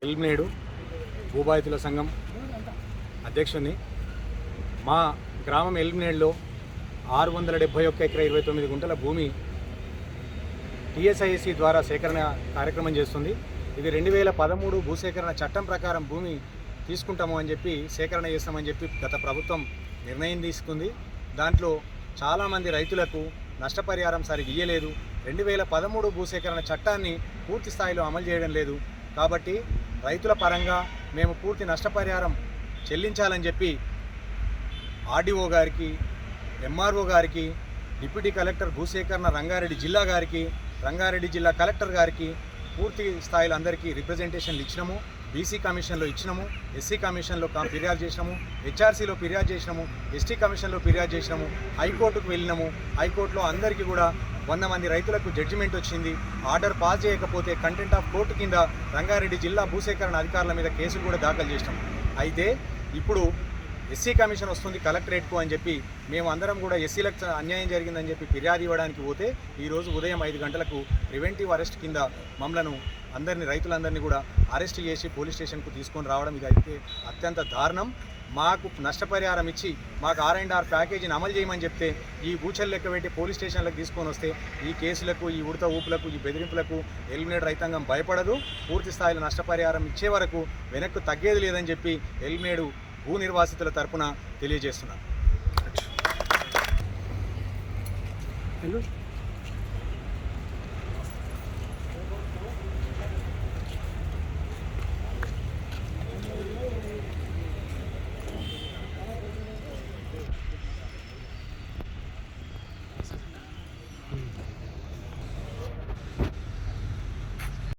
ఎల్మినేడు భూబాధితుల సంఘం అధ్యక్షుడిని. మా గ్రామం ఎల్మినేడులో 671 ఎకరా 29 గుంటల భూమి టీఎస్ఐఎస్సి ద్వారా సేకరణ కార్యక్రమం చేస్తుంది. ఇది 2013 భూసేకరణ చట్టం ప్రకారం భూమి తీసుకుంటాము అని చెప్పి సేకరణ చేస్తామని చెప్పి గత ప్రభుత్వం నిర్ణయం తీసుకుంది. దాంట్లో చాలామంది రైతులకు నష్టపరిహారం సరిగ్గా ఇయ్యలేదు. 2013 భూసేకరణ చట్టాన్ని పూర్తి స్థాయిలో అమలు చేయడం లేదు. కాబట్టి రైతుల పరంగా మేము పూర్తి నష్టపరిహారం చెల్లించాలని చెప్పి ఆర్డీఓ గారికి, ఎంఆర్ఓ గారికి, డిప్యూటీ కలెక్టర్ భూసేకరణ రంగారెడ్డి జిల్లా గారికి, రంగారెడ్డి జిల్లా కలెక్టర్ గారికి పూర్తి స్థాయిలో అందరికీ రిప్రజెంటేషన్లు ఇచ్చినాము. బీసీ కమిషన్లో ఇచ్చినాము, ఎస్సీ కమిషన్లో ఫిర్యాదు చేసినాము, హెచ్ఆర్సీలో ఫిర్యాదు చేసినాము, ఎస్టీ కమిషన్లో ఫిర్యాదు చేసినాము, హైకోర్టుకు వెళ్ళినాము. హైకోర్టులో అందరికీ కూడా 100 మంది రైతులకు జడ్జిమెంట్ వచ్చింది. ఆర్డర్ పాస్ చేయకపోతే కంటెంట్ ఆఫ్ కోర్టు కింద రంగారెడ్డి జిల్లా భూసేకరణ అధికారుల మీద కేసులు కూడా దాఖలు చేసినాం. అయితే ఇప్పుడు ఎస్సీ కమిషన్ వస్తుంది కలెక్టరేట్కు అని చెప్పి మేము అందరం కూడా ఎస్సీలకు అన్యాయం జరిగిందని చెప్పి ఫిర్యాదు ఇవ్వడానికి పోతే ఈరోజు ఉదయం 5 గంటలకు ప్రివెంటివ్ అరెస్ట్ కింద మమ్మలను రైతులందరినీ కూడా అరెస్ట్ చేసి పోలీస్ స్టేషన్కు తీసుకొని రావడం ఇది అయితే అత్యంత దారుణం. మాకు నష్టపరిహారం ఇచ్చి మాకు R&R ప్యాకేజీని అమలు చేయమని చెప్తే ఈ బూచలు లెక్క పెట్టి పోలీస్ స్టేషన్లకు తీసుకొని వస్తే ఈ కేసులకు, ఈ ఉడత ఊపులకు, ఈ బెదిరింపులకు ఎల్మినేడు రైతాంగం భయపడదు. పూర్తి స్థాయిలో నష్టపరిహారం ఇచ్చే వరకు వెనక్కు తగ్గేది లేదని చెప్పి ఎల్మినేడు భూ నిర్వాసితుల తరపున తెలియజేస్తున్నాను.